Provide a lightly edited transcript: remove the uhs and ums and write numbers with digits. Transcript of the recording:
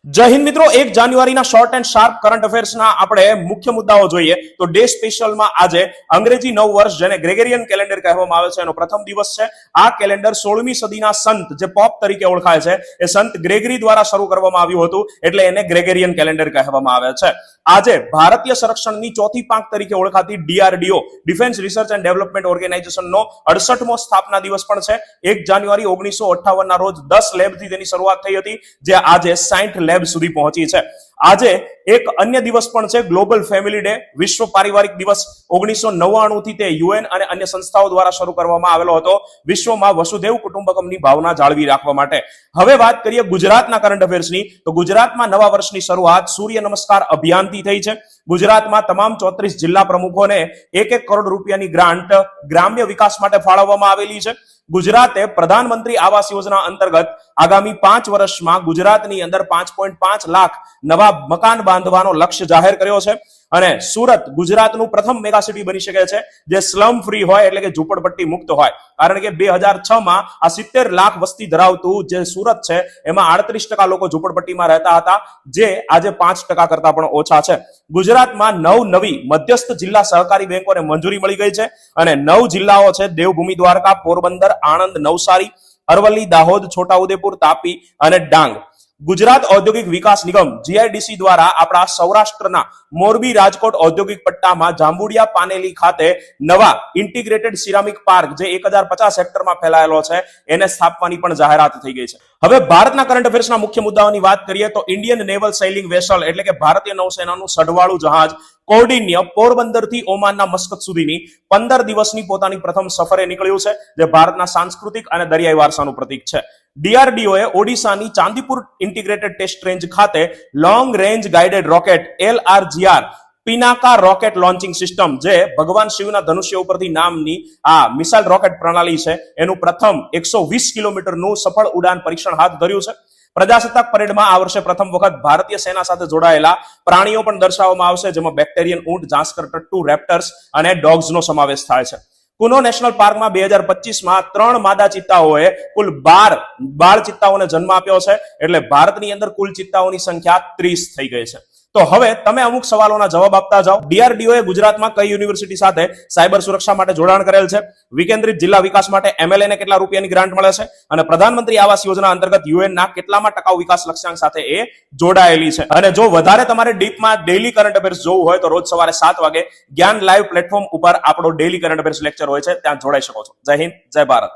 જય હિન્દ મિત્રો, 1 જાન્યુઆરીના શોર્ટ એન્ડ શાર્પ કરંટ અફેર્સના આપણે મુખ્ય મુદ્દાઓ જોઈએ તો ડે સ્પેશિયલમાં આજે અંગ્રેજી નવ વર્ષ જેને ગ્રેગેરિયન કેલેન્ડર કહેવામાં આવે છે એનો પ્રથમ દિવસ છે. આ કેલેન્ડર 16મી સદીના સંત જે પોપ તરીકે ઓળખાય છે એ સંત ગ્રેગરી દ્વારા શરૂ કરવામાં આવ્યું હતું, એટલે એને ગ્રેગેરિયન કેલેન્ડર કહેવામાં આવે છે. આજે ભારતીય સંરક્ષણની ચોથી પાંખ તરીકે ઓળખાતી DRDO defence research and development ઓર્ગેનાઇઝેશનનો 68મો સ્થાપના દિવસ પણ છે. 1 જાન્યુઆરી 1958 ના રોજ 10 લેબથી તેની શરૂઆત થઈ હતી, જે આજે 60 લેબ સુધી પહોંચી છે. આજે એક અન્ય દિવસ પણ છે, ગ્લોબલ ફેમિલી ડે, વિશ્વ પારિવારિક દિવસ. 1999 થી તે UN અને અન્ય સંસ્થાઓ દ્વારા શરૂ કરવામાં આવેલો હતો, વિશ્વમાં વસુધૈવ કુટુંબકમની ભાવના જાળવી રાખવા માટે. હવે વાત કરીએ ગુજરાતના કરંટ અફેર્સની તો ગુજરાતમાં નવા વર્ષની શરૂઆત સૂર્ય નમસ્કાર અભિયાનથી થઈ છે. ગુજરાતમાં તમામ 34 જિલ્લા પ્રમુખોને 1-1 કરોડ રૂપિયાની ગ્રાન્ટ ગ્રામ્ય વિકાસ માટે ફાળવવામાં આવેલી છે. ગુજરાતે પ્રધાનમંત્રી આવાસ યોજના અંતર્ગત આગામી 5 વર્ષમાં ગુજરાતની અંદર 5.5 લાખ નવા મકાન બાંધવાનો લક્ષ્ય જાહેર કર્યો છે. અને સુરત ગુજરાતનું પ્રથમ મેગા સિટી બની શકે છે જે સ્લમ ફ્રી હોય, એટલે કે ઝૂંપડપટ્ટી મુક્ત હોય. કારણ કે 2006 માં આ 70 લાખ વસ્તી ધરાવતું જે સુરત છે એમાં 38% લોકો ઝૂંપડપટ્ટીમાં રહેતા હતા, જે આજે 5% કરતા પણ ઓછા છે. ગુજરાતમાં 9 નવી મધ્યસ્થ જિલ્લા સહકારી બેંકોને મંજૂરી મળી ગઈ છે અને 9 જિલ્લાઓ છે દેવભૂમિ દ્વારકા, પોરબંદર, આણંદ, નવસારી, અરવલ્લી, દાહોદ, છોટાઉદેપુર, તાપી અને ડાંગ. ગુજરાત ઔદ્યોગિક વિકાસ નિગમ GIDC દ્વારા આપણા સૌરાષ્ટ્રના મોરબી, રાજકોટ ઔદ્યોગિક પટ્ટામાં જાંબુડિયા પાનેલી ખાતે નવા ઇન્ટિગ્રેટેડ સિરામિક પાર્ક જે 1050 હેક્ટરમાં ફેલાયેલો છે એને સ્થાપવાની પણ જાહેરાત થઈ ગઈ છે. હવે ભારતના કરંટ અફેર્સના મુખ્ય મુદ્દાઓની વાત કરીએ તો ઇન્ડિયન નેવલ સેઇલિંગ વેસલ એટલે કે ભારતીય નૌસેનાનું સઢવાળું જહાજ કૌંડિન્ય પોરબંદર થી ઓમાનના મસ્કત સુધીની 15 દિવસની પોતાની પ્રથમ સફરે નીકળ્યું છે, જે ભારતના સાંસ્કૃતિક અને દરિયાઈ વારસાનું પ્રતીક છે. DRDOએ ઓડિશાની ચાંદીપુર ઇન્ટિગ્રેટેડ ટેસ્ટ રેન્જ ખાતે long range guided rocket LRGR Pinaka rocket launching system, જે ભગવાન શિવના ધનુષ્ય ઉપરથી નામની આ મિસાઇલ રોકેટ પ્રણાલી છે, એનું પ્રથમ 120 કિલોમીટરનું સફળ ઉડાન પરીક્ષણ હાથ ધર્યું છે. પ્રજાસત્તાક પરેડમાં આ વર્ષે પ્રથમ વખત ભારતીય સેના સાથે જોડાયેલા પ્રાણીઓ પણ દર્શાવવામાં આવશે, જેમાં બેક્ટેરિયન ઊંટ, જાસ્કર ટટ્ટુ, રેપ્ટર્સ અને ડોગ્સનો સમાવેશ થાય છે. કુનો નેશનલ પાર્કમાં 2025માં 3 માદા ચિત્તાઓએ કુલ 12 બાળ ચિત્તાઓને જન્મ આપ્યો છે, એટલે ભારતની અંદર કુલ ચિત્તાઓની સંખ્યા 30 થઈ ગઈ છે. તો હવે તમે અમુક સવાલોના જવાબ આપતા જાઓ. DRDOએ ગુજરાતમાં કઈ યુનિવર્સિટી સાથે સાયબર સુરક્ષા માટે જોડાણ કરેલ છે? વિકેન્દ્રિત જિલ્લા વિકાસ માટે MLA ને કેટલા રૂપિયાની ગ્રાન્ટ મળે છે? અને પ્રધાનમંત્રી આવાસ યોજના અંતર્ગત UN ના કેટલામાં ટકાઉ વિકાસ લક્ષ્યાંક સાથે એ જોડાયેલી છે? અને જો વધારે તમારે ડીપમાં ડેઈલી કરંટ અફેર્સ જોવું હોય તો રોજ સવારે 7 વાગે જ્ઞાન લાઈવ પ્લેટફોર્મ ઉપર આપણો ડેઈલી કરંટ અફેર્સ લેક્ચર હોય છે, ત્યાં જોડાઈ શકો છો. જય હિન્દ, જય ભારત.